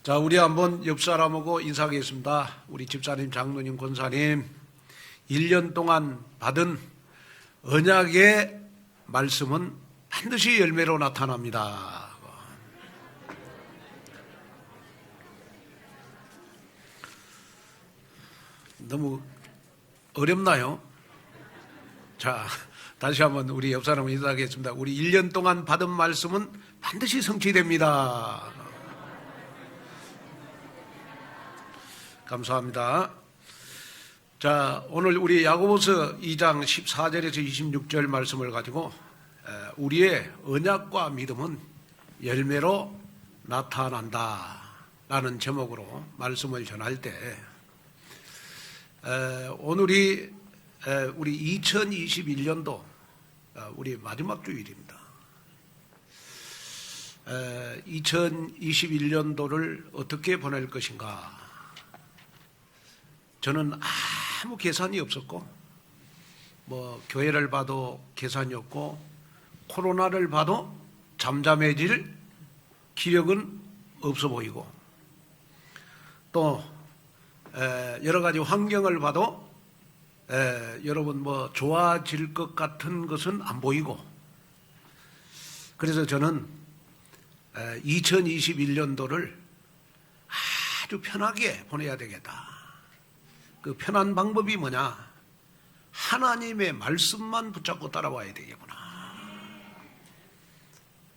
자, 우리 한번 옆 사람하고 인사하겠습니다. 우리 집사님, 장로님, 권사님, 1년 동안 받은 언약의 말씀은 반드시 열매로 나타납니다. 너무 어렵나요? 자, 다시 한번 우리 옆 사람을 인사하겠습니다. 우리 1년 동안 받은 말씀은 반드시 성취됩니다. 감사합니다. 자, 오늘 우리 야고보서 2장 14절에서 26절 말씀을 가지고 우리의 언약과 믿음은 열매로 나타난다 라는 제목으로 말씀을 전할 때 오늘이 우리 2021년도 우리 마지막 주일입니다. 2021년도를 어떻게 보낼 것인가? 저는 아무 계산이 없었고, 교회를 봐도 계산이 없고, 코로나를 봐도 잠잠해질 기력은 없어 보이고, 또 여러 가지 환경을 봐도 여러분 좋아질 것 같은 것은 안 보이고, 그래서 저는 2021년도를 아주 편하게 보내야 되겠다. 그 편한 방법이 뭐냐? 하나님의 말씀만 붙잡고 따라와야 되겠구나.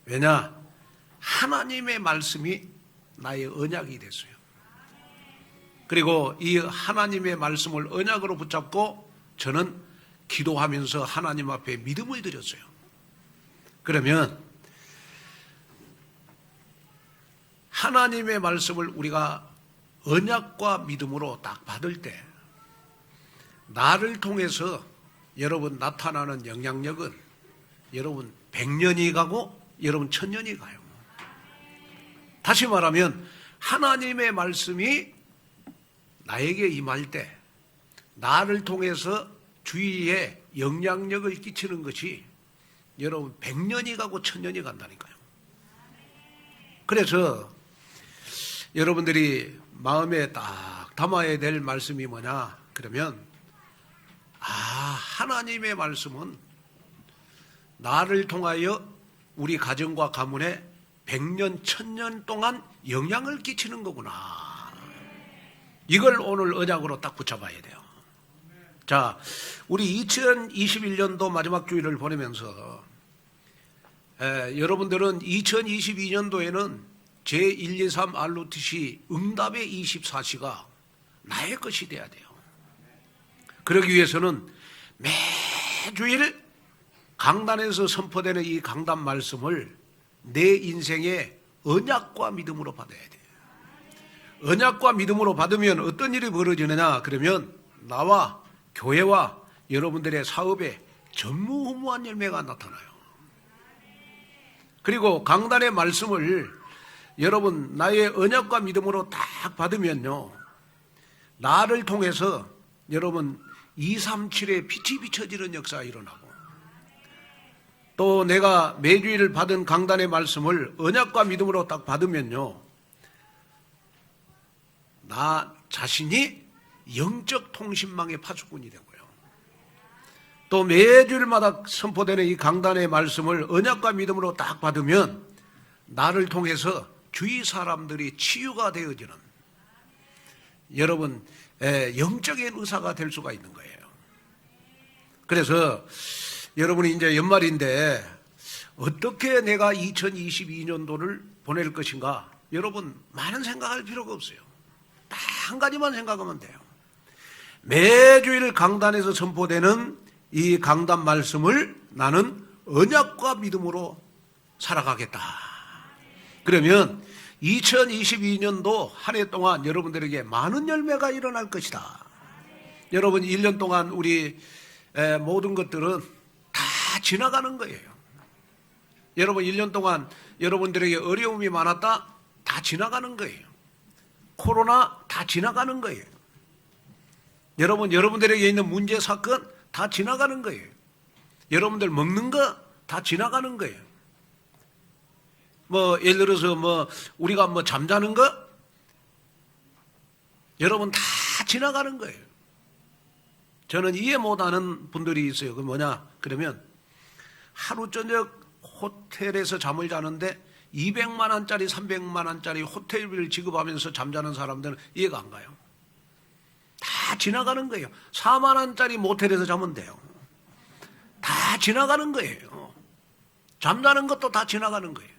왜냐? 하나님의 말씀이 나의 언약이 됐어요. 그리고 이 하나님의 말씀을 언약으로 붙잡고 저는 기도하면서 하나님 앞에 믿음을 드렸어요. 그러면 하나님의 말씀을 우리가 언약과 믿음으로 딱 받을 때 나를 통해서 여러분 나타나는 영향력은 여러분 100년이 가고 여러분 1000년이 가요. 다시 말하면 하나님의 말씀이 나에게 임할 때 나를 통해서 주위에 영향력을 끼치는 것이 여러분 100년이 가고 1000년이 간다니까요. 그래서 여러분들이 마음에 딱 담아야 될 말씀이 뭐냐? 그러면 하나님의 말씀은 나를 통하여 우리 가정과 가문에 100년, 1000년 동안 영향을 끼치는 거구나. 이걸 오늘 언약으로 딱 붙잡아야 돼요. 자, 우리 2021년도 마지막 주일을 보내면서 여러분들은 2022년도에는 제123 RUTC 응답의 24시가 나의 것이 돼야 돼요. 그러기 위해서는 매주일 강단에서 선포되는 이 강단 말씀을 내 인생의 언약과 믿음으로 받아야 돼요. 언약과 믿음으로 받으면 어떤 일이 벌어지느냐? 그러면 나와 교회와 여러분들의 사업에 전무후무한 열매가 나타나요. 그리고 강단의 말씀을 여러분 나의 언약과 믿음으로 딱 받으면요, 나를 통해서 여러분 237의 빛이 비춰지는 역사가 일어나고, 또 내가 매주일 받은 강단의 말씀을 언약과 믿음으로 딱 받으면요, 나 자신이 영적 통신망의 파수꾼이 되고요, 또 매주일마다 선포되는 이 강단의 말씀을 언약과 믿음으로 딱 받으면 나를 통해서 주위 사람들이 치유가 되어지는 여러분 영적인 의사가 될 수가 있는 거예요. 그래서 여러분이 이제 연말인데 어떻게 내가 2022년도를 보낼 것인가? 여러분 많은 생각할 필요가 없어요. 딱 한 가지만 생각하면 돼요. 매주일 강단에서 선포되는 이 강단 말씀을 나는 언약과 믿음으로 살아가겠다. 그러면 2022년도 한 해 동안 여러분들에게 많은 열매가 일어날 것이다. 여러분 1년 동안 우리 모든 것들은 다 지나가는 거예요. 여러분 1년 동안 여러분들에게 어려움이 많았다? 다 지나가는 거예요. 코로나 다 지나가는 거예요. 여러분들에게 있는 문제 사건 다 지나가는 거예요. 여러분들 먹는 거 다 지나가는 거예요. 예를 들어서 우리가 잠자는 거 여러분 다 지나가는 거예요. 저는 이해 못하는 분들이 있어요. 그 뭐냐? 그러면 하루 저녁 호텔에서 잠을 자는데 200만 원짜리 300만 원짜리 호텔비를 지급하면서 잠자는 사람들은 이해가 안 가요. 다 지나가는 거예요. 4만 원짜리 모텔에서 자면 돼요. 다 지나가는 거예요. 잠자는 것도 다 지나가는 거예요.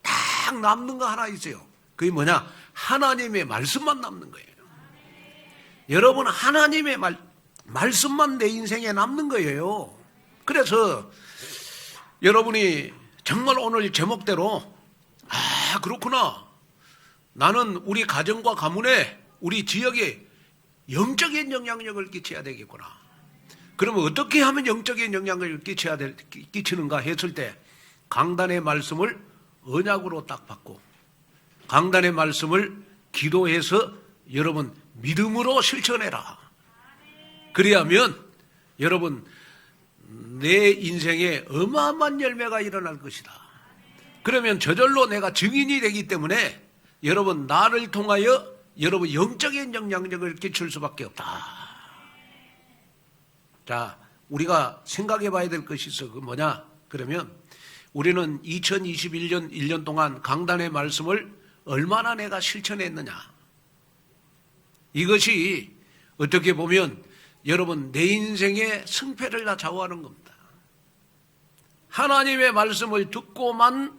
딱 남는 거 하나 있어요. 그게 뭐냐? 하나님의 말씀만 남는 거예요. 여러분 하나님의 말씀만 내 인생에 남는 거예요. 그래서 여러분이 정말 오늘 제목대로 그렇구나. 나는 우리 가정과 가문에 우리 지역에 영적인 영향력을 끼쳐야 되겠구나. 그러면 어떻게 하면 영적인 영향력을 끼치는가 했을 때 강단의 말씀을 언약으로 딱 받고 강단의 말씀을 기도해서 여러분 믿음으로 실천해라. 그래야면 여러분 내 인생에 어마어마한 열매가 일어날 것이다. 그러면 저절로 내가 증인이 되기 때문에 여러분 나를 통하여 여러분 영적인 영향력을 끼칠 수밖에 없다. 자, 우리가 생각해 봐야 될 것이 있어. 그 뭐냐? 그러면 우리는 2021년 1년 동안 강단의 말씀을 얼마나 내가 실천했느냐. 이것이 어떻게 보면 여러분 내 인생의 승패를 다 좌우하는 겁니다. 하나님의 말씀을 듣고만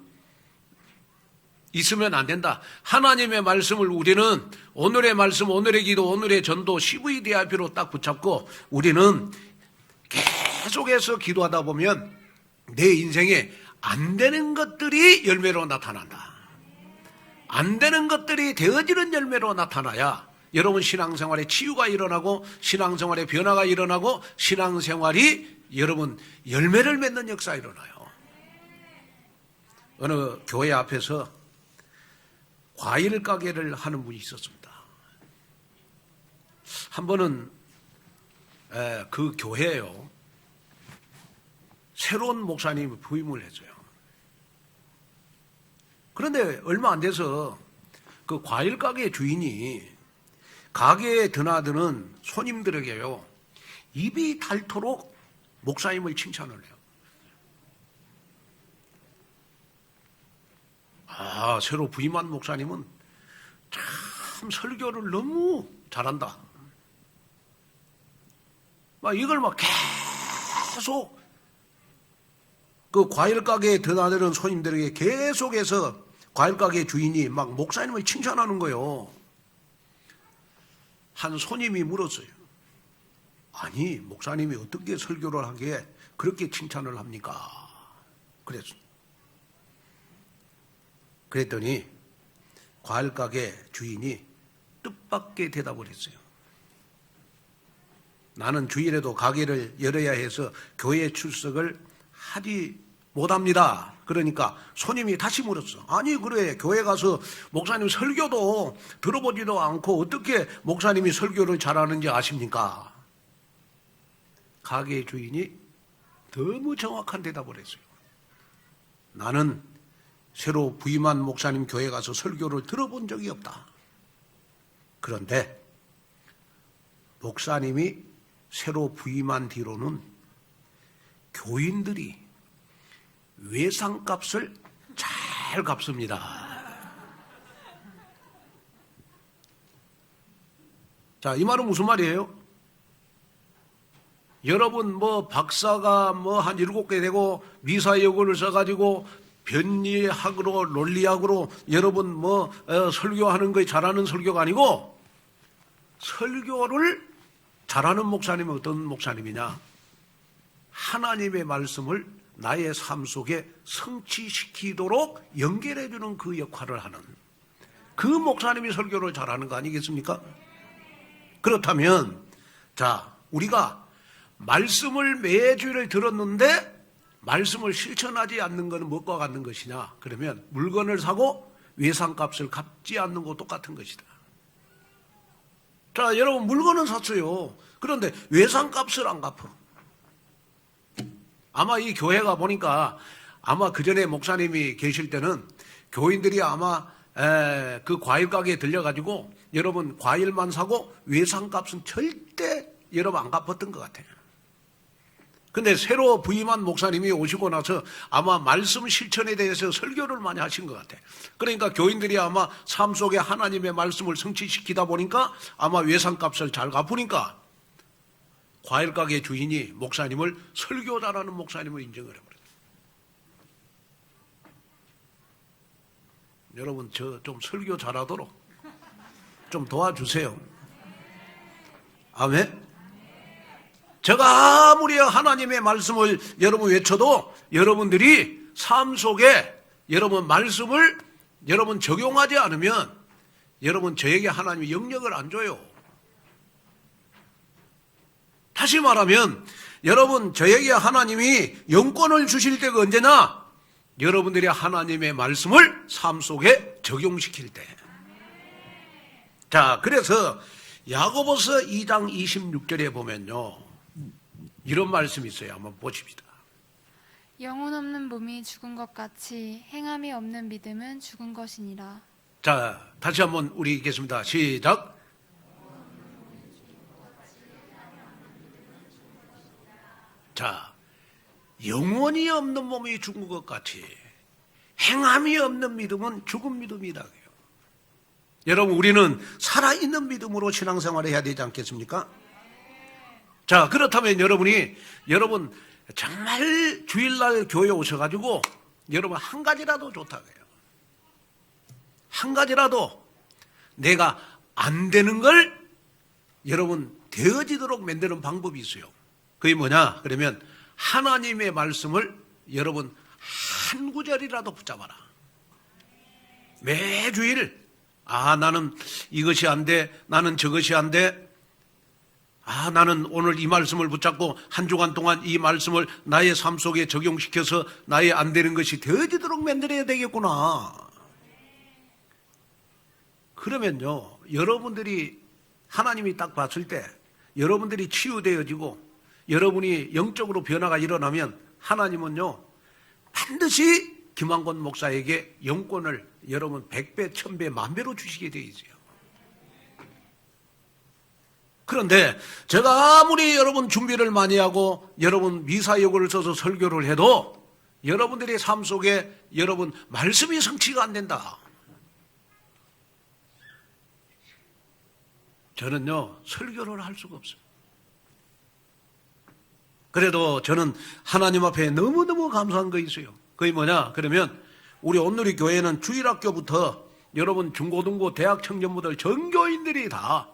있으면 안 된다. 하나님의 말씀을 우리는 오늘의 말씀, 오늘의 기도, 오늘의 전도, CVDIP로 딱 붙잡고 우리는 계속해서 기도하다 보면 내 인생에 안 되는 것들이 열매로 나타난다. 안 되는 것들이 되어지는 열매로 나타나야 여러분 신앙생활에 치유가 일어나고 신앙생활에 변화가 일어나고 신앙생활이 여러분 열매를 맺는 역사가 일어나요. 어느 교회 앞에서 과일 가게를 하는 분이 있었습니다. 한 번은 그 교회에요. 새로운 목사님이 부임을 했어요. 그런데 얼마 안 돼서 그 과일 가게 주인이 가게에 드나드는 손님들에게요, 입이 닳도록 목사님을 칭찬을 해요. 새로 부임한 목사님은 참 설교를 너무 잘한다. 이걸 계속 그 과일 가게에 드나드는 손님들에게 계속해서 과일 가게 주인이 목사님을 칭찬하는 거예요. 한 손님이 물었어요. 아니, 목사님이 어떻게 설교를 하기에 그렇게 칭찬을 합니까? 그랬더니 과일 가게 주인이 뜻밖의 대답을 했어요. 나는 주일에도 가게를 열어야 해서 교회 출석을 하지 못합니다. 그러니까 손님이 다시 물었어. 아니, 그래, 교회 가서 목사님 설교도 들어보지도 않고 어떻게 목사님이 설교를 잘하는지 아십니까? 가게 주인이 너무 정확한 대답을 했어요. 나는 새로 부임한 목사님 교회 가서 설교를 들어본 적이 없다. 그런데 목사님이 새로 부임한 뒤로는 교인들이 외상값을 잘 갚습니다. 자, 이 말은 무슨 말이에요? 여러분 박사가 한 7개 되고 미사여구를 써가지고 변리학으로 논리학으로 여러분 설교하는 거 잘하는 설교가 아니고, 설교를 잘하는 목사님은 어떤 목사님이냐? 하나님의 말씀을 나의 삶 속에 성취시키도록 연결해주는 그 역할을 하는 그 목사님이 설교를 잘하는 거 아니겠습니까? 그렇다면 자, 우리가 말씀을 매주일 들었는데 말씀을 실천하지 않는 것은 무엇과 같는 것이냐? 그러면 물건을 사고 외상값을 갚지 않는 것과 똑같은 것이다. 자, 여러분 물건은 샀어요. 그런데 외상값을 안 갚아. 아마 이 교회가 보니까 아마 그 전에 목사님이 계실 때는 교인들이 아마 그 과일 가게에 들려가지고 여러분 과일만 사고 외상값은 절대 여러분 안 갚았던 것 같아요. 근데 새로 부임한 목사님이 오시고 나서 아마 말씀 실천에 대해서 설교를 많이 하신 것 같아요. 그러니까 교인들이 아마 삶 속에 하나님의 말씀을 성취시키다 보니까 아마 외상값을 잘 갚으니까 과일 가게 주인이 목사님을 설교자라는 목사님을 인정을 해버려요. 여러분 저 좀 설교 잘하도록 좀 도와주세요. 아멘. 제가 아무리 하나님의 말씀을 여러분 외쳐도 여러분들이 삶 속에 여러분 말씀을 여러분 적용하지 않으면 여러분 저에게 하나님이 영역을 안 줘요. 다시 말하면 여러분 저에게 하나님이 영권을 주실 때가 언제나 여러분들이 하나님의 말씀을 삶 속에 적용시킬 때. 자, 그래서 야고보서 2장 26절에 보면요. 이런 말씀이 있어요. 한번 보십시다. 영혼 없는 몸이 죽은 것 같이 행함이 없는 믿음은 죽은 것이니라. 자, 다시 한번 우리 읽겠습니다. 시작. 자, 영혼이 없는 몸이 죽은 것 같이 행함이 없는 믿음은 죽은 믿음이다. 여러분 우리는 살아있는 믿음으로 신앙생활을 해야 되지 않겠습니까? 자, 그렇다면 여러분 정말 주일날 교회 오셔가지고 여러분 한 가지라도 좋다고요. 한 가지라도 내가 안 되는 걸 여러분 되어지도록 만드는 방법이 있어요. 그게 뭐냐? 그러면 하나님의 말씀을 여러분 한 구절이라도 붙잡아라. 매주일 나는 이것이 안 돼, 나는 저것이 안 돼. 나는 오늘 이 말씀을 붙잡고 한 주간 동안 이 말씀을 나의 삶 속에 적용시켜서 나의 안 되는 것이 되어지도록 만들어야 되겠구나. 그러면요, 여러분들이 하나님이 딱 봤을 때 여러분들이 치유되어지고 여러분이 영적으로 변화가 일어나면 하나님은요, 반드시 김한권 목사에게 영권을 여러분 100배, 1000배, 만배로 주시게 되어 있어요. 그런데 제가 아무리 여러분 준비를 많이 하고 여러분 미사여구를 써서 설교를 해도 여러분들의 삶 속에 여러분 말씀이 성취가 안 된다. 저는요 설교를 할 수가 없어요. 그래도 저는 하나님 앞에 너무너무 감사한 거 있어요. 그게 뭐냐? 그러면 우리 온누리 교회는 주일학교부터 여러분 중고등부 대학 청년부들 전교인들이 다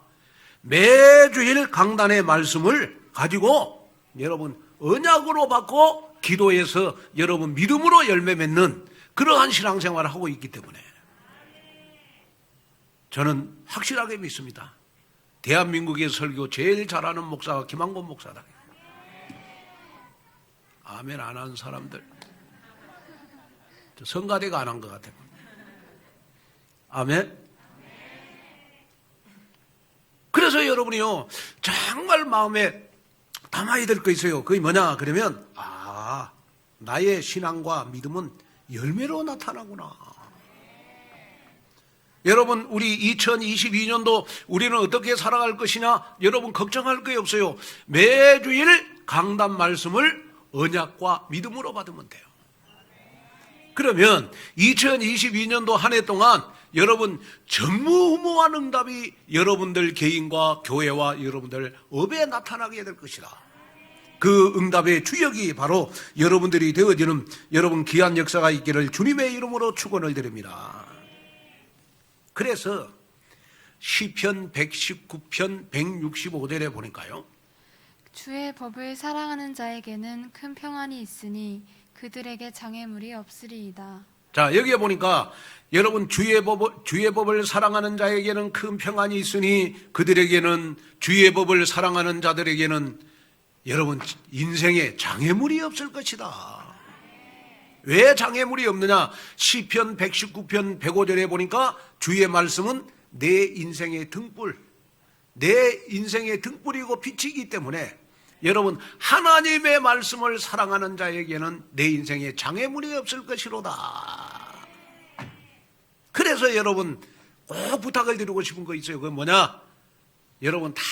매주일 강단의 말씀을 가지고 여러분 언약으로 받고 기도해서 여러분 믿음으로 열매 맺는 그러한 신앙생활을 하고 있기 때문에 저는 확실하게 믿습니다. 대한민국의 설교 제일 잘하는 목사가 김한권 목사다. 아멘 안 하는 사람들 성가대가 안 한 것 같아요. 아멘. 그래서 여러분이요 정말 마음에 담아야 될 거 있어요. 그게 뭐냐 그러면 나의 신앙과 믿음은 열매로 나타나구나. 여러분 우리 2022년도 우리는 어떻게 살아갈 것이냐 여러분 걱정할 거 없어요. 매주일 강단 말씀을 언약과 믿음으로 받으면 돼요. 그러면 2022년도 한 해 동안 여러분 전무후무한 응답이 여러분들 개인과 교회와 여러분들 업에 나타나게 될 것이다. 그 응답의 주역이 바로 여러분들이 되어지는 여러분 귀한 역사가 있기를 주님의 이름으로 축원을 드립니다. 그래서 시편 119편 165절에 보니까요. 주의 법을 사랑하는 자에게는 큰 평안이 있으니 그들에게 장애물이 없으리이다. 자, 여기에 보니까 여러분 주의 법을 사랑하는 자에게는 큰 평안이 있으니 그들에게는 주의 법을 사랑하는 자들에게는 여러분 인생에 장애물이 없을 것이다. 왜 장애물이 없느냐? 시편 119편 105절에 보니까 주의 말씀은 내 인생의 등불, 내 인생의 등불이고 빛이기 때문에 여러분 하나님의 말씀을 사랑하는 자에게는 내 인생에 장애물이 없을 것이로다. 그래서 그래서 여러분 꼭 부탁을 드리고 싶은 거 있어요. 그건 뭐냐? 여러분 다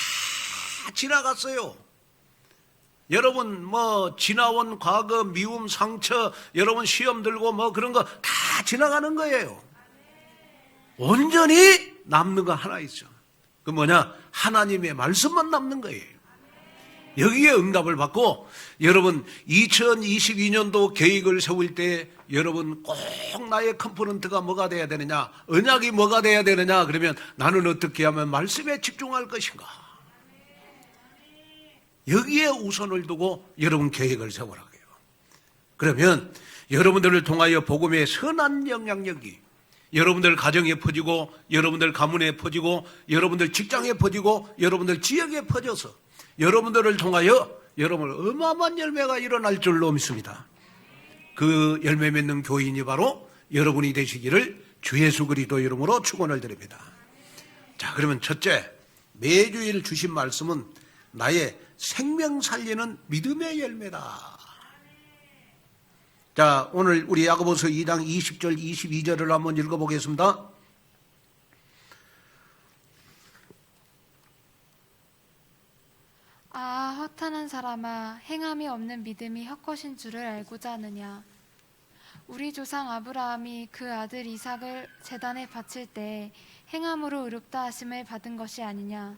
지나갔어요. 여러분 뭐 지나온 과거 미움 상처, 여러분 시험 들고 뭐 그런 거 다 지나가는 거예요. 온전히 남는 거 하나 있어. 그 뭐냐? 하나님의 말씀만 남는 거예요. 여기에 응답을 받고 여러분 2022년도 계획을 세울 때 여러분 꼭 나의 컴포넌트가 뭐가 돼야 되느냐, 언약이 뭐가 돼야 되느냐, 그러면 나는 어떻게 하면 말씀에 집중할 것인가, 여기에 우선을 두고 여러분 계획을 세우라고요. 그러면 여러분들을 통하여 복음의 선한 영향력이 여러분들 가정에 퍼지고, 여러분들 가문에 퍼지고, 여러분들 직장에 퍼지고, 여러분들 지역에 퍼져서 여러분들을 통하여 여러분 어마어마한 열매가 일어날 줄로 믿습니다. 그 열매 맺는 교인이 바로 여러분이 되시기를 주 예수 그리스도 이름으로 축원을 드립니다. 자, 그러면 첫째, 매주일 주신 말씀은 나의 생명 살리는 믿음의 열매다. 자, 오늘 우리 야고보서 2장 20절 22절을 한번 읽어보겠습니다. 아, 허탄한 사람아, 행함이 없는 믿음이 헛것인 줄을 알고자 하느냐. 우리 조상 아브라함이 그 아들 이삭을 제단에 바칠 때 행함으로 의롭다 하심을 받은 것이 아니냐.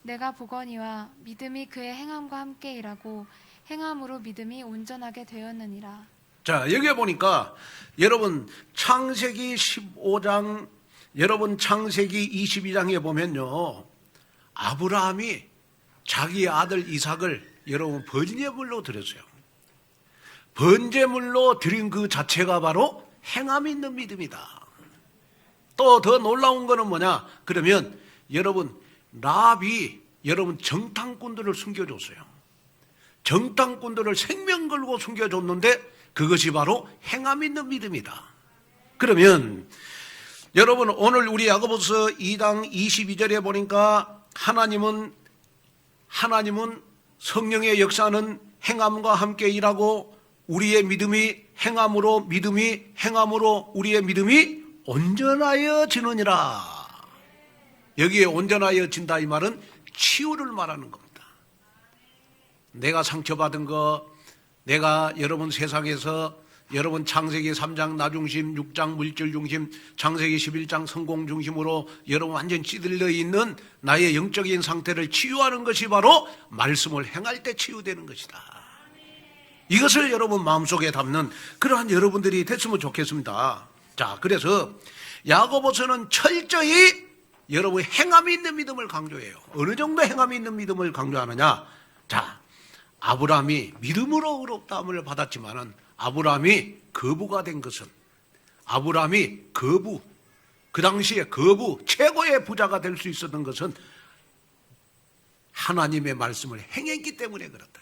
내가 보거니와 믿음이 그의 행함과 함께 일하고 행함으로 믿음이 온전하게 되었느니라. 자, 여기 보니까 여러분 창세기 15장, 여러분 창세기 22장에 보면요, 아브라함이 자기 아들 이삭을 여러분 번제물로 드렸어요. 번제물로 드린 그 자체가 바로 행함 있는 믿음이다. 또 더 놀라운 거는 뭐냐? 그러면 여러분 랍이 여러분 정탐꾼들을 숨겨줬어요. 정탐꾼들을 생명 걸고 숨겨줬는데 그것이 바로 행함 있는 믿음이다. 그러면 여러분 오늘 우리 야고보서 2장 22절에 보니까 하나님은 성령의 역사는 행함과 함께 일하고 우리의 믿음이 행함으로 우리의 믿음이 온전하여지느니라. 여기에 온전하여진다 이 말은 치유를 말하는 겁니다. 내가 상처받은 거, 내가 여러분 세상에서 여러분 창세기 3장 나중심, 6장 물질 중심, 창세기 11장 성공 중심으로 여러분 완전 찌들려 있는 나의 영적인 상태를 치유하는 것이 바로 말씀을 행할 때 치유되는 것이다. 이것을 여러분 마음속에 담는 그러한 여러분들이 됐으면 좋겠습니다. 자, 그래서 야고보서는 철저히 여러분 행함이 있는 믿음을 강조해요. 어느 정도 행함이 있는 믿음을 강조하느냐? 자, 아브라함이 믿음으로 의롭다함을 받았지만은 아브라함이 거부가 된 것은, 아브라함이 그 당시에 최고의 부자가 될 수 있었던 것은 하나님의 말씀을 행했기 때문에 그렇다.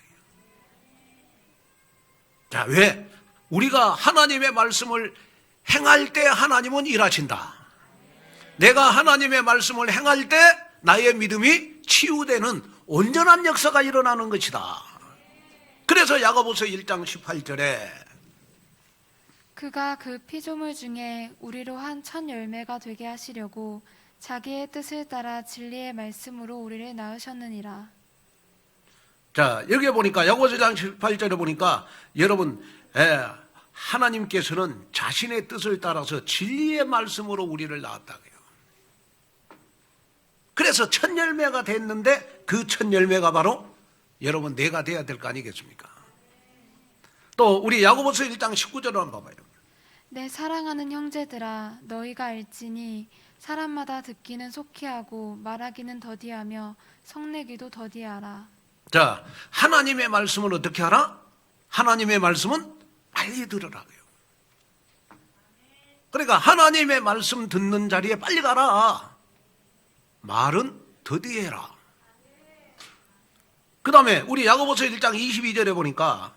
자, 왜? 우리가 하나님의 말씀을 행할 때 하나님은 일하신다. 내가 하나님의 말씀을 행할 때 나의 믿음이 치유되는 온전한 역사가 일어나는 것이다. 그래서 야고보서 1장 18절에 그가 그 피조물 중에 우리로 한 첫 열매가 되게 하시려고 자기의 뜻을 따라 진리의 말씀으로 우리를 낳으셨느니라. 자, 여기에 보니까 야고보서 1장 18절에 보니까 여러분 하나님께서는 자신의 뜻을 따라서 진리의 말씀으로 우리를 낳았다고요. 그래서 첫 열매가 됐는데 그 첫 열매가 바로 여러분 내가 돼야 될 거 아니겠습니까? 또 우리 야고보서 1장 19절을 한번 봐봐요. 내 사랑하는 형제들아, 너희가 알지니 사람마다 듣기는 속히 하고 말하기는 더디하며 성내기도 더디하라. 자, 하나님의 말씀은 어떻게 하라? 하나님의 말씀은 빨리 들으라고요. 그러니까 하나님의 말씀 듣는 자리에 빨리 가라. 말은 더디해라. 그 다음에 우리 야고보서 1장 22절에 보니까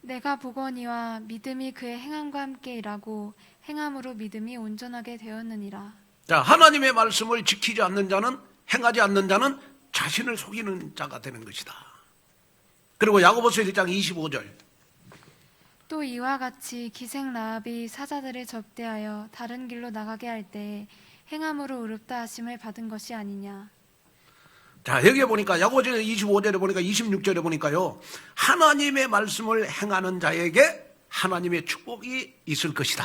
내가 보거니와 믿음이 그의 행함과 함께 일하고 행함으로 믿음이 온전하게 되었느니라. 자, 하나님의 말씀을 지키지 않는 자는, 행하지 않는 자는 자신을 속이는 자가 되는 것이다. 그리고 야고보서 1장 25절 또 이와 같이 기생 라합이 사자들을 접대하여 다른 길로 나가게 할 때 행함으로 의롭다 하심을 받은 것이 아니냐. 자, 여기에 보니까 야고보서 25절에 보니까 26절에 보니까요, 하나님의 말씀을 행하는 자에게 하나님의 축복이 있을 것이다.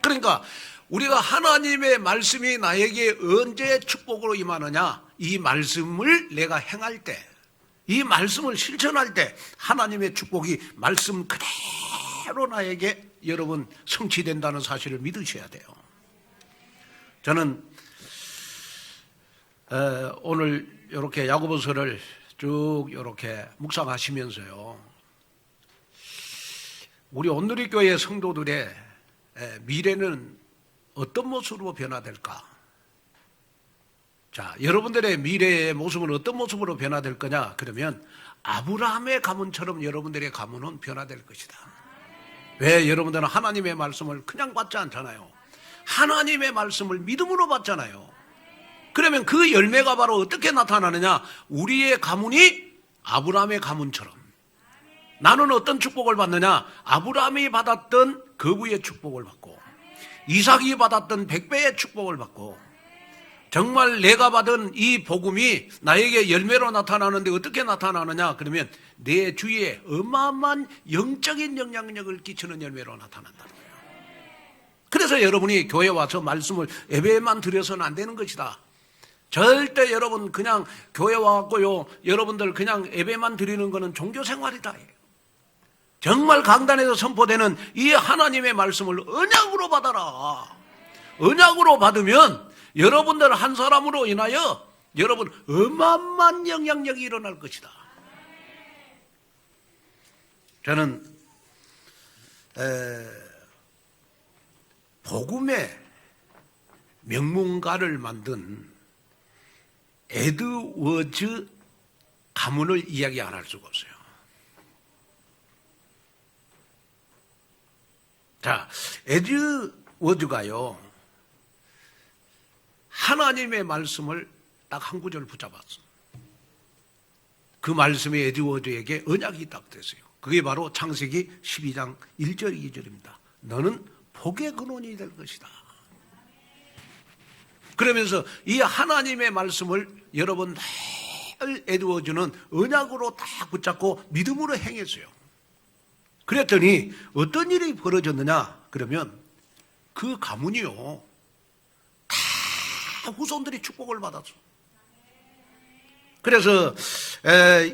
그러니까 우리가 하나님의 말씀이 나에게 언제 축복으로 임하느냐, 이 말씀을 내가 행할 때, 이 말씀을 실천할 때 하나님의 축복이 말씀 그대로 나에게 여러분 성취된다는 사실을 믿으셔야 돼요. 저는 오늘 이렇게 야고보서를 쭉 이렇게 묵상하시면서요, 우리 온누리교회 성도들의 미래는 어떤 모습으로 변화될까? 자, 여러분들의 미래의 모습은 어떤 모습으로 변화될 거냐? 그러면 아브라함의 가문처럼 여러분들의 가문은 변화될 것이다. 왜? 여러분들은 하나님의 말씀을 그냥 받지 않잖아요. 하나님의 말씀을 믿음으로 받잖아요. 그러면 그 열매가 바로 어떻게 나타나느냐? 우리의 가문이 아브라함의 가문처럼. 나는 어떤 축복을 받느냐? 아브라함이 받았던 거부의 축복을 받고, 이삭이 받았던 100배의 축복을 받고, 정말 내가 받은 이 복음이 나에게 열매로 나타나는데 어떻게 나타나느냐? 그러면 내 주위에 어마어마한 영적인 영향력을 끼치는 열매로 나타난다는 거예요. 그래서 여러분이 교회 와서 말씀을 예배만 드려서는 안 되는 것이다. 절대 여러분 그냥 교회 와갖고요, 여러분들 그냥 예배만 드리는 거는 종교생활이다. 정말 강단에서 선포되는 이 하나님의 말씀을 언약으로 받아라. 언약으로 받으면 여러분들 한 사람으로 인하여 여러분 어마어마한 영향력이 일어날 것이다. 저는 복음의 명문가를 만든 에드워즈 가문을 이야기 안 할 수가 없어요. 자, 에드워즈가요, 하나님의 말씀을 딱 한 구절 붙잡았어. 그 말씀이 에드워즈에게 언약이 딱 됐어요. 그게 바로 창세기 12장 1절 2절입니다. 너는 복의 근원이 될 것이다. 그러면서 이 하나님의 말씀을 여러분 늘 에드워즈는 언약으로 딱 붙잡고 믿음으로 행했어요. 그랬더니 어떤 일이 벌어졌느냐? 그러면 그 가문이요, 다 후손들이 축복을 받았어. 그래서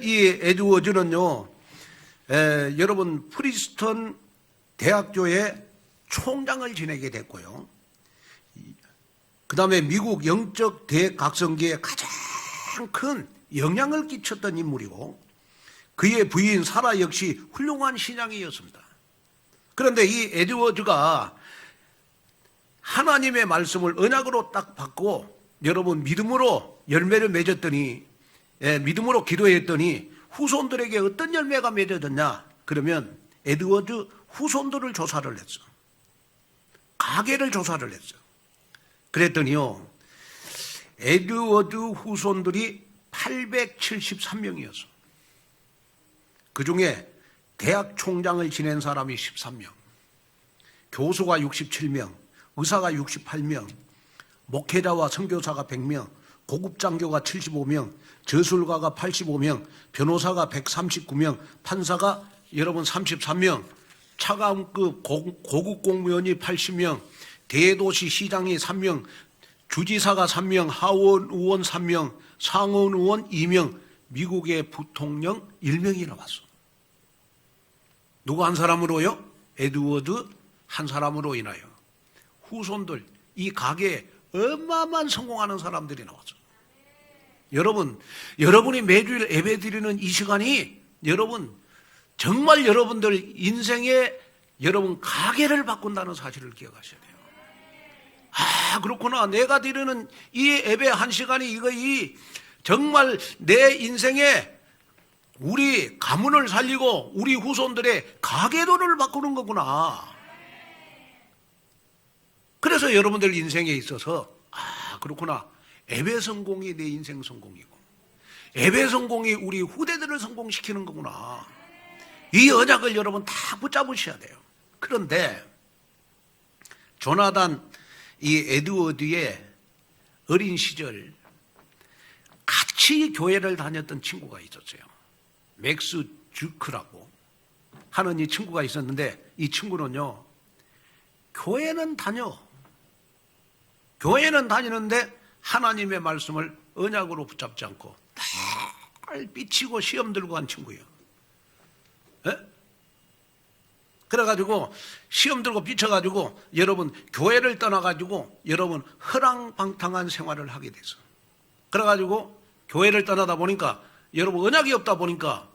이 에드워즈는요, 여러분 프리스턴 대학교의 총장을 지내게 됐고요, 그 다음에 미국 영적 대각성기에 가장 큰 영향을 끼쳤던 인물이고, 그의 부인 사라 역시 훌륭한 신앙이었습니다. 그런데 이 에드워즈가 하나님의 말씀을 언약으로 딱 받고 여러분 믿음으로 열매를 맺었더니, 믿음으로 기도했더니 후손들에게 어떤 열매가 맺어졌냐? 그러면 에드워즈 후손들을 조사를 했어. 가계를 조사를 했어. 그랬더니요, 에드워즈 후손들이 873명이었어. 그 중에 대학 총장을 지낸 사람이 13명, 교수가 67명, 의사가 68명, 목회자와 선교사가 100명, 고급장교가 75명, 저술가가 85명, 변호사가 139명, 판사가 여러분 33명, 차관급 고급 공무원이 80명, 대도시 시장이 3명, 주지사가 3명, 하원 의원 3명, 상원 의원 2명, 미국의 부통령 1명이 나왔어. 누구 한 사람으로요? 에드워드 한 사람으로 인하여 후손들, 이 가게에 어마어마한 성공하는 사람들이 나왔어. 여러분이 매주일 예배 드리는 이 시간이 여러분 정말 여러분들 인생의 여러분 가게를 바꾼다는 사실을 기억하셔야 돼요. 아, 그렇구나. 내가 드리는 이 예배 한 시간이 이 정말 내 인생에 우리 가문을 살리고 우리 후손들의 가계도를 바꾸는 거구나. 그래서 여러분들 인생에 있어서 아, 그렇구나. 예배 성공이 내 인생 성공이고 예배 성공이 우리 후대들을 성공시키는 거구나. 이 언약을 여러분 다 붙잡으셔야 돼요. 그런데 조나단 이 에드워드의 어린 시절 같이 교회를 다녔던 친구가 있었어요. 맥스 주크라고 하는 이 친구가 있었는데, 이 친구는요, 교회는 다니는데 하나님의 말씀을 언약으로 붙잡지 않고 날 삐치고 시험 들고 간 친구예요. 예? 그래가지고 시험 들고 삐쳐가지고 여러분 교회를 떠나가지고 여러분 허랑방탕한 생활을 하게 됐어. 그래가지고 교회를 떠나다 보니까 여러분 언약이 없다 보니까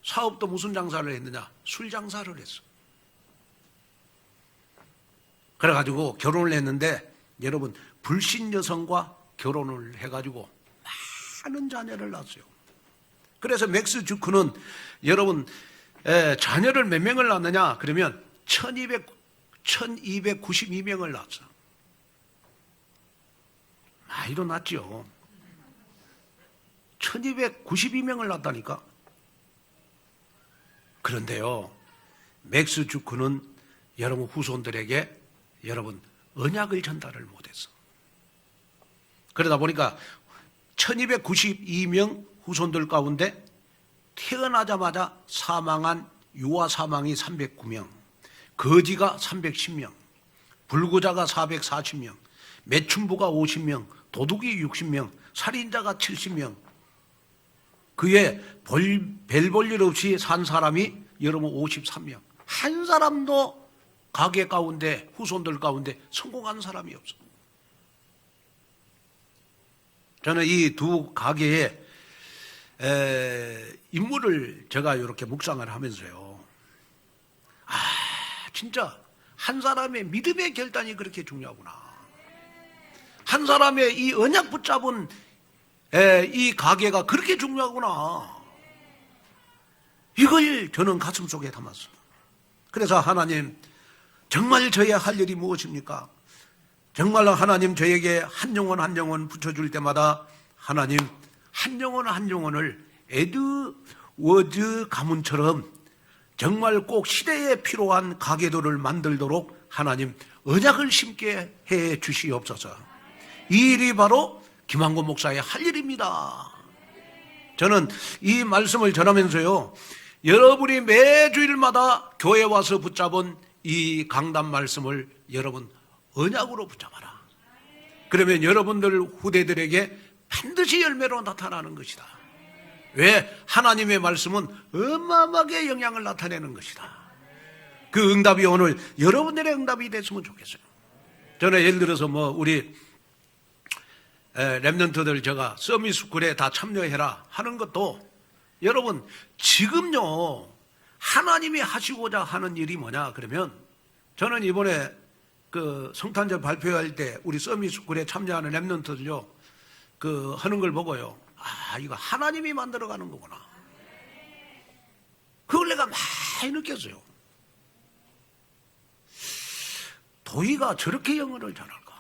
사업도 무슨 장사를 했느냐? 술 장사를 했어. 그래가지고 결혼을 했는데 여러분 불신 여성과 결혼을 해가지고 많은 자녀를 낳았어요. 그래서 맥스 주크는 여러분 자녀를 몇 명을 낳느냐? 그러면 1292명을 낳았어. 많이도 낳죠. 1292명을 낳았다니까. 그런데요, 맥스 주크는 여러분 후손들에게 여러분 언약을 전달을 못했어. 그러다 보니까 1292명 후손들 가운데 태어나자마자 사망한 유아 사망이 309명, 거지가 310명, 불구자가 440명, 매춘부가 50명, 도둑이 60명, 살인자가 70명, 그에 별 볼 일 없이 산 사람이 여러분 53명. 한 사람도 가게 가운데, 후손들 가운데 성공한 사람이 없어. 저는 이 두 가게의 인물을 제가 이렇게 묵상을 하면서요, 진짜 한 사람의 믿음의 결단이 그렇게 중요하구나. 한 사람의 이 언약 붙잡은 이 가게가 그렇게 중요하구나. 이걸 저는 가슴속에 담았어요. 그래서 하나님, 정말 저의 할 일이 무엇입니까? 정말로 하나님 저에게 한 영혼 한 영혼 붙여줄 때마다 하나님 한 영혼 한 영혼을 에드워드 가문처럼 정말 꼭 시대에 필요한 가게도를 만들도록 하나님 언약을 심게 해 주시옵소서. 이 일이 바로 김한권 목사의 할 일입니다. 저는 이 말씀을 전하면서요, 여러분이 매주일마다 교회 와서 붙잡은 이 강단 말씀을 여러분 언약으로 붙잡아라. 그러면 여러분들 후대들에게 반드시 열매로 나타나는 것이다. 왜? 하나님의 말씀은 어마어마하게 영향을 나타내는 것이다. 그 응답이 오늘 여러분들의 응답이 됐으면 좋겠어요. 저는 예를 들어서 우리 랩런트들 제가 서밋스쿨에 다 참여해라 하는 것도 여러분 지금요 하나님이 하시고자 하는 일이 뭐냐 그러면 저는 이번에 그 성탄절 발표할 때 우리 서밋스쿨에 참여하는 랩런트들요 하는 걸 보고요, 이거 하나님이 만들어가는 거구나. 그걸 내가 많이 느꼈어요. 도희가 저렇게 영어를 잘할까?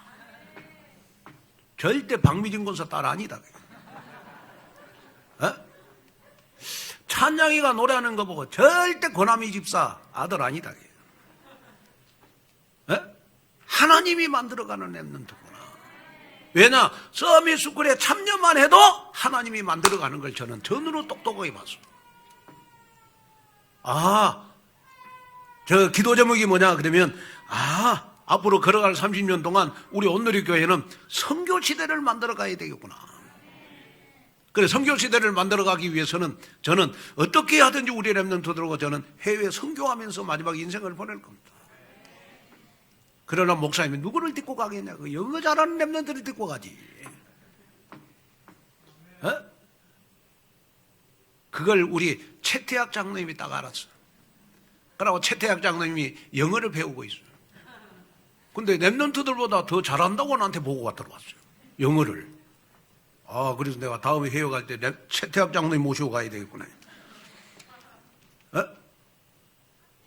절대 박미진 권사 딸 아니다. 찬양이가 노래하는 거 보고 절대 고남이 집사 아들 아니다. 하나님이 만들어가는 랩런트구나. 왜냐? 서밋스쿨에 참여만 해도 하나님이 만들어가는 걸 저는 전으로 똑똑하게 봤어요. 저 기도 제목이 뭐냐 그러면 앞으로 걸어갈 30년 동안 우리 온누리교회는 선교시대를 만들어 가야 되겠구나. 그래, 선교시대를 만들어 가기 위해서는 저는 어떻게 하든지 우리 랩런트들하고 저는 해외 선교하면서 마지막 인생을 보낼 겁니다. 그러나 목사님이 누구를 데리고 가겠냐? 그 영어 잘하는 랩런트를 데리고 가지. 그걸 우리 최태학 장로님이 딱 알았어. 그러고 최태학 장로님이 영어를 배우고 있어요. 근데 랩런트들보다 더 잘한다고 나한테 보고가 들어왔어요. 영어를. 그래서 내가 다음에 해외 갈 때 최태학 장로님 모시고 가야 되겠구나.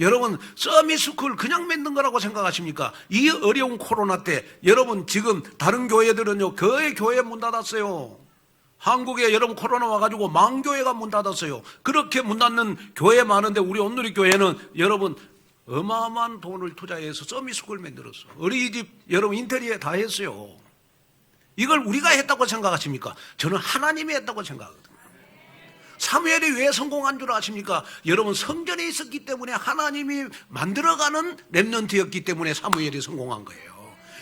여러분 서밋스쿨 그냥 맺는 거라고 생각하십니까? 이 어려운 코로나 때 여러분 지금 다른 교회들은요 거의 교회 문 닫았어요. 한국에 여러분 코로나 와가지고 망교회가 문 닫았어요. 그렇게 문 닫는 교회 많은데 우리 온누리 교회는 여러분 어마어마한 돈을 투자해서 서밋스쿨 만들었어. 어린이집 여러분 인테리어 다 했어요. 이걸 우리가 했다고 생각하십니까? 저는 하나님이 했다고 생각하거든요. 사무엘이 왜 성공한 줄 아십니까? 여러분 성전에 있었기 때문에 하나님이 만들어가는 렘넌트였기 때문에 사무엘이 성공한 거예요.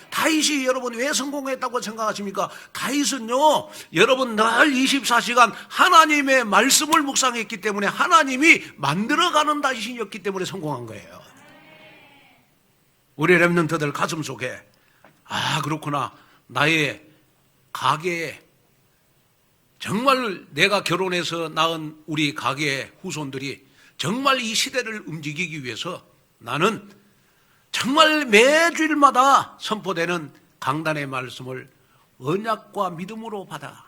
다윗이 여러분 왜 성공했다고 생각하십니까? 다윗은요 여러분 늘 24시간 하나님의 말씀을 묵상했기 때문에 하나님이 만들어가는 다윗이었기 때문에 성공한 거예요. 우리 렘넌트들 가슴 속에 아 그렇구나, 나의 가게에 정말 내가 결혼해서 낳은 우리 가게의 후손들이 정말 이 시대를 움직이기 위해서 나는 정말 매주일마다 선포되는 강단의 말씀을 언약과 믿음으로 받아.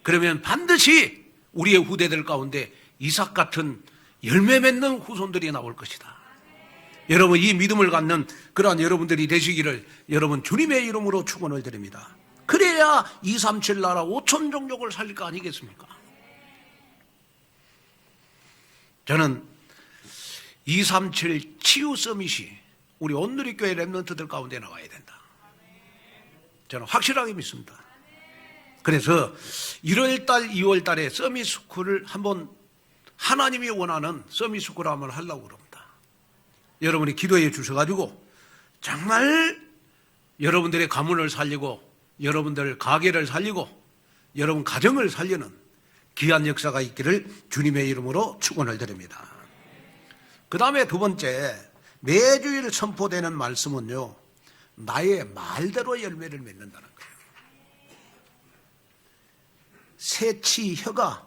그러면 반드시 우리의 후대들 가운데 이삭 같은 열매 맺는 후손들이 나올 것이다. 여러분 이 믿음을 갖는 그러한 여러분들이 되시기를 여러분 주님의 이름으로 축원을 드립니다. 그래야 237 나라 5천 종족을 살릴 거 아니겠습니까? 저는 237 치유 서밋이 우리 온누리교회 렘넌트들 가운데 나와야 된다. 저는 확실하게 믿습니다. 그래서 1월달 2월달에 서밋스쿨을 한번 하나님이 원하는 서밋스쿨을 한번 하려고 그럽니다. 여러분이 기도해 주셔가지고 정말 여러분들의 가문을 살리고 여러분들 가게를 살리고 여러분 가정을 살리는 귀한 역사가 있기를 주님의 이름으로 축원을 드립니다. 그 다음에 두 번째, 매주일 선포되는 말씀은요 나의 말대로 열매를 맺는다는 거예요. 새치 혀가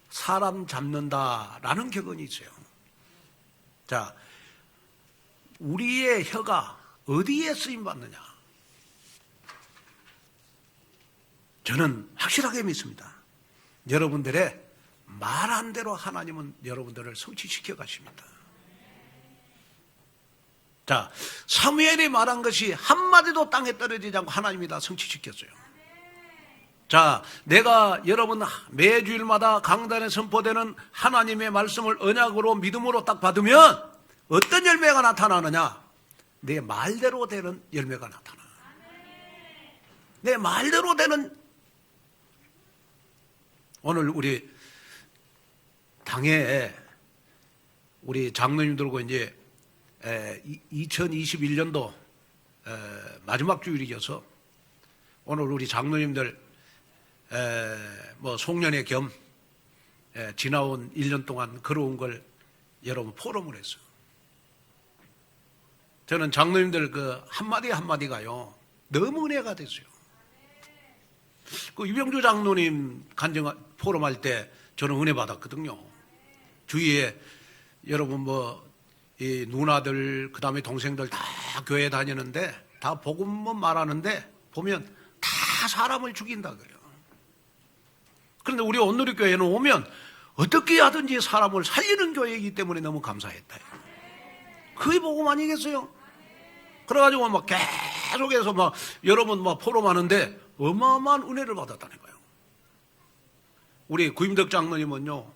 사람 잡는다라는 격언이 있어요. 자, 우리의 혀가 어디에 쓰임받느냐? 저는 확실하게 믿습니다. 여러분들의 말한 대로 하나님은 여러분들을 성취시켜 가십니다. 자, 사무엘이 말한 것이 한마디도 땅에 떨어지지 않고 하나님이 다 성취시켰어요. 자, 내가 여러분 매주일마다 강단에 선포되는 하나님의 말씀을 언약으로 믿음으로 딱 받으면 어떤 열매가 나타나느냐? 내 말대로 되는 열매가 나타나. 내 말대로 되는. 오늘 우리 당에 우리 장로님들과 이제 2021년도 마지막 주일이어서 오늘 우리 장로님들 뭐 송년회 겸 지나온 1년 동안 걸어온 걸 여러분 포럼을 했어요. 저는 장로님들 그 한마디 한마디가요 너무 은혜가 됐어요. 그 유병주 장로님 간증 포럼할 때 저는 은혜 받았거든요. 주위에 여러분 뭐 이 누나들 그다음에 동생들 다 교회 다니는데 다 복음만 말하는데 보면 다 사람을 죽인다 그래요. 그런데 우리 온누리교회는 오면 어떻게 하든지 사람을 살리는 교회이기 때문에 너무 감사했다. 그게 복음 아니겠어요? 그래가지고 막 계속해서 막 여러분 막 포럼하는데 어마어마한 은혜를 받았다는 거예요. 우리 구임덕 장로님은요,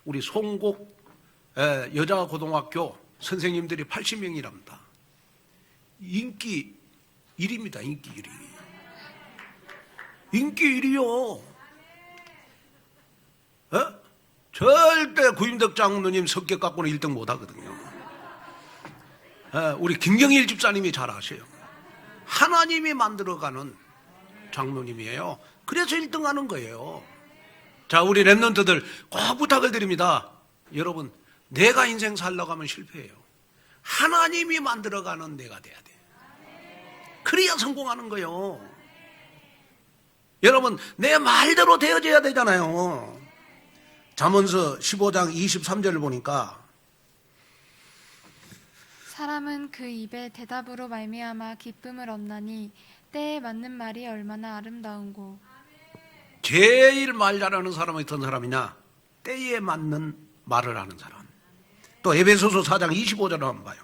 우리 송곡 여자 고등학교 선생님들이 80명이랍니다. 인기 1위입니다. 인기 1위. 인기 1위요. 절대 구임덕 장로님 성격 갖고는 1등 못 하거든요. 우리 김경일 집사님이 잘 아세요. 하나님이 만들어가는 장로님이에요. 그래서 1등 하는 거예요. 자, 우리 렘넌트들 꼭 부탁을 드립니다. 여러분, 내가 인생 살려고 하면 실패해요. 하나님이 만들어가는 내가 돼야 돼. 그래야 성공하는 거예요. 여러분, 내 말대로 되어져야 되잖아요. 잠언서 15장 23절을 보니까 사람은 그 입의 대답으로 말미암아 기쁨을 얻나니 때에 맞는 말이 얼마나 아름다운고. 제일 말 잘하는 사람은 어떤 사람이냐? 때에 맞는 말을 하는 사람. 또 에베소서 4장 25절을 한번 봐요.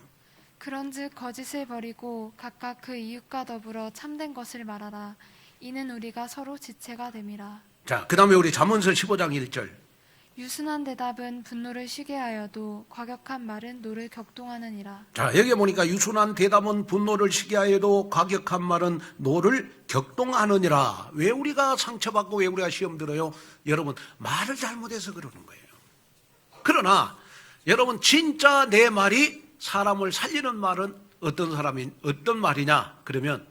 그런즉 거짓을 버리고 각각 그 이웃과 더불어 참된 것을 말하라. 이는 우리가 서로 지체가 됨이라. 자, 그 다음에 우리 잠언서 15장 1절. 유순한 대답은 분노를 쉬게 하여도 과격한 말은 노를 격동하느니라. 자, 여기 보니까 유순한 대답은 분노를 쉬게 하여도 과격한 말은 노를 격동하느니라. 왜 우리가 상처받고 왜 우리가 시험 들어요? 여러분, 말을 잘못해서 그러는 거예요. 그러나 여러분, 진짜 내 말이 사람을 살리는 말은 어떤 말이냐? 그러면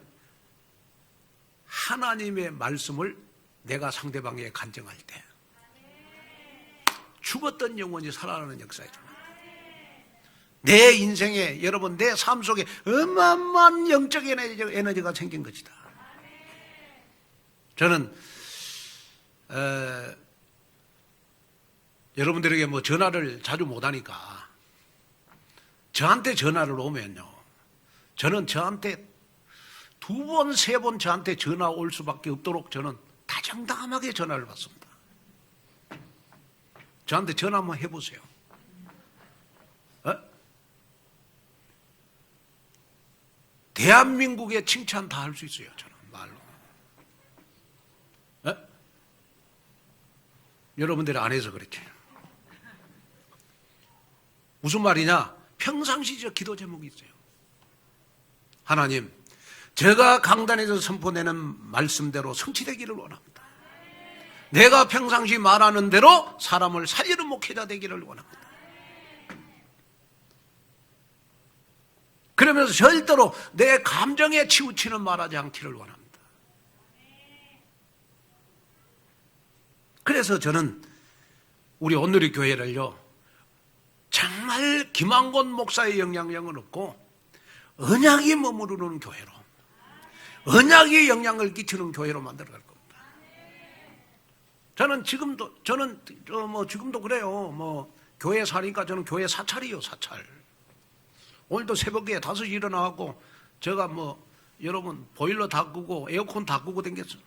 하나님의 말씀을 내가 상대방에게 간증할 때 죽었던 영혼이 살아나는 역사죠. 내 인생에, 여러분, 내 삶 속에 어마어마한 영적 에너지가 생긴 것이다. 저는 여러분들에게 뭐 전화를 자주 못하니까 저한테 전화를 오면요, 저는 저한테 2번, 3번 저한테 전화 올 수밖에 없도록 저는 다정다감하게 전화를 받습니다. 저한테 전화 한번 해보세요. 대한민국의 칭찬 다 할 수 있어요. 저는 말로. 여러분들이 안 해서 그렇지. 무슨 말이냐? 평상시 저 기도 제목이 있어요. 하나님, 제가 강단에서 선포되는 말씀대로 성취되기를 원합니다. 내가 평상시 말하는 대로 사람을 살리는 목회자 되기를 원합니다. 그러면서 절대로 내 감정에 치우치는 말하지 않기를 원합니다. 그래서 저는 우리 온누리 교회를요, 정말 김한권 목사의 영향력은 없고 언약이 머무르는 교회로, 언약이 영향을 끼치는 교회로 만들어갈 겁니다. 지금도 그래요. 뭐 교회 사니까 저는 교회 사찰이요, 사찰. 오늘도 새벽에 5시 일어나고 제가 뭐 여러분 보일러 다 끄고 에어컨 다 끄고 댕겼어요.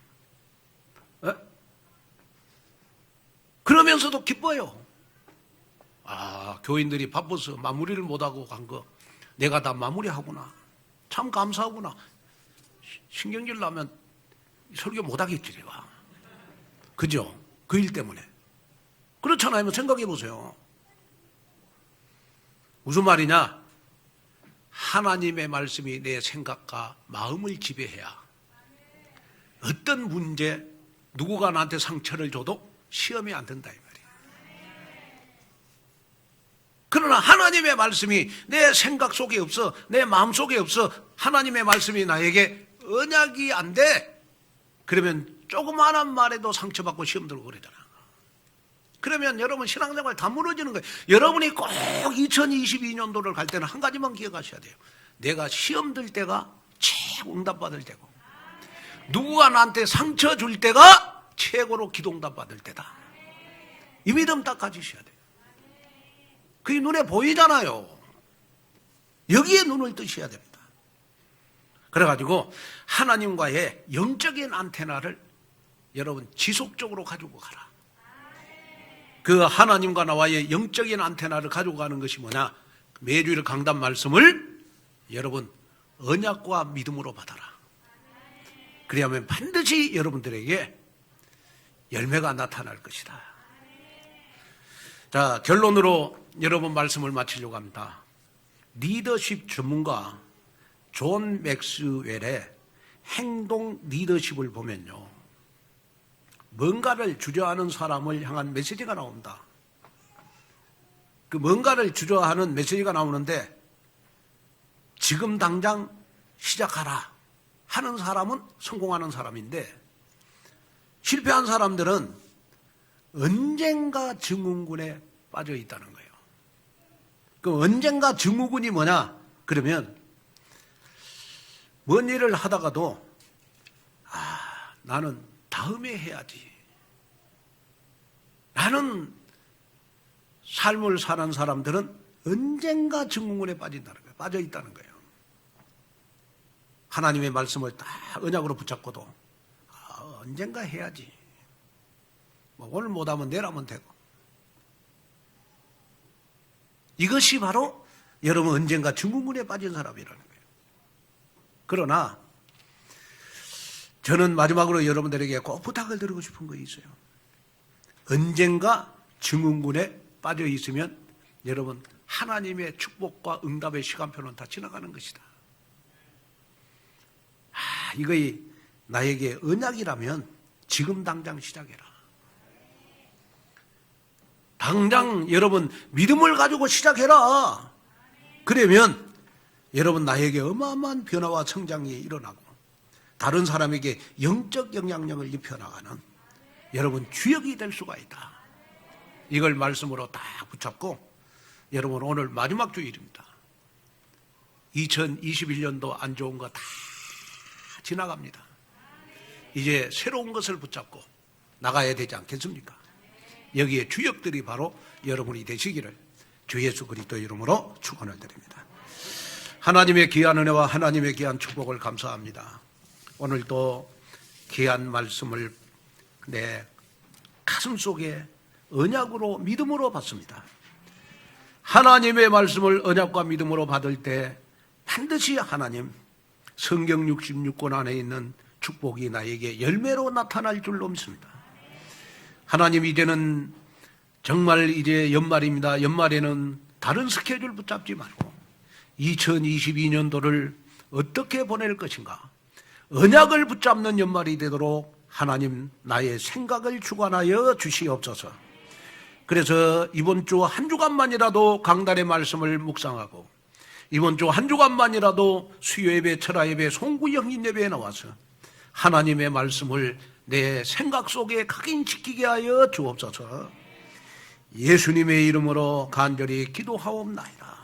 그러면서도 기뻐요. 아, 교인들이 바빠서 마무리를 못하고 간 거 내가 다 마무리하구나. 참 감사하구나. 신경질 나면 설교 못하겠지 내가. 그죠? 그 일 때문에. 그렇잖아요. 생각해 보세요. 무슨 말이냐? 하나님의 말씀이 내 생각과 마음을 지배해야 어떤 문제, 누구가 나한테 상처를 줘도 시험이 안 된다 이 말이에요. 그러나 하나님의 말씀이 내 생각 속에 없어, 내 마음 속에 없어, 하나님의 말씀이 나에게 언약이 안 돼. 그러면 조그마한 말에도 상처받고 시험 들고 그러잖아. 그러면 여러분 신앙생활 다 무너지는 거예요. 여러분이 꼭 2022년도를 갈 때는 한 가지만 기억하셔야 돼요. 내가 시험 들 때가 최고 응답받을 때고, 누구가 나한테 상처 줄 때가 최고로 기도응답 받을 때다. 이 믿음 딱 가지셔야 돼요. 그게 눈에 보이잖아요. 여기에 눈을 뜨셔야 됩니다. 그래가지고 하나님과의 영적인 안테나를 여러분 지속적으로 가지고 가라. 그 하나님과 나와의 영적인 안테나를 가지고 가는 것이 뭐냐? 매주일 강단 말씀을 여러분 언약과 믿음으로 받아라. 그래야만 반드시 여러분들에게 열매가 나타날 것이다. 자, 결론으로 여러분 말씀을 마치려고 합니다. 리더십 전문가 존 맥스웰의 행동 리더십을 보면요, 뭔가를 주저하는 사람을 향한 메시지가 나옵니다. 그 뭔가를 주저하는 메시지가 나오는데, 지금 당장 시작하라 하는 사람은 성공하는 사람인데, 실패한 사람들은 언젠가 증후군에 빠져 있다는 거예요. 그 언젠가 증후군이 뭐냐? 그러면 뭔 일을 하다가도 나는 다음에 해야지. 라는 삶을 사는 사람들은 언젠가 증후군에 빠진다는 거예요. 빠져 있다는 거예요. 하나님의 말씀을 딱 언약으로 붙잡고도 언젠가 해야지. 뭐 오늘 못하면 내일 하면 되고. 이것이 바로 여러분 언젠가 증후군에 빠진 사람이라는 거예요. 그러나 저는 마지막으로 여러분들에게 꼭 부탁을 드리고 싶은 거 있어요. 언젠가 증후군에 빠져 있으면 여러분 하나님의 축복과 응답의 시간표는 다 지나가는 것이다. 이거 나에게 언약이라면 지금 당장 시작해라. 당장 여러분 믿음을 가지고 시작해라. 그러면 여러분 나에게 어마어마한 변화와 성장이 일어나고 다른 사람에게 영적 영향력을 입혀나가는 여러분 주역이 될 수가 있다. 이걸 말씀으로 딱 붙잡고 여러분 오늘 마지막 주일입니다. 2021년도 안 좋은 거 다 지나갑니다. 이제 새로운 것을 붙잡고 나가야 되지 않겠습니까? 여기에 주역들이 바로 여러분이 되시기를 주 예수 그리스도 이름으로 축원을 드립니다. 하나님의 귀한 은혜와 하나님의 귀한 축복을 감사합니다. 오늘도 귀한 말씀을 내 가슴 속에 언약으로 믿음으로 받습니다. 하나님의 말씀을 언약과 믿음으로 받을 때 반드시 하나님 성경 66권 안에 있는 축복이 나에게 열매로 나타날 줄로 믿습니다. 하나님 이제는 정말 이제 연말입니다. 연말에는 다른 스케줄 붙잡지 말고 2022년도를 어떻게 보낼 것인가 언약을 붙잡는 연말이 되도록 하나님 나의 생각을 주관하여 주시옵소서. 그래서 이번 주 한 주간만이라도 강단의 말씀을 묵상하고 이번 주 한 주간만이라도 수요예배, 철야예배, 송구영인 예배에 나와서 하나님의 말씀을 내 생각 속에 각인시키게 하여 주옵소서. 예수님의 이름으로 간절히 기도하옵나이다.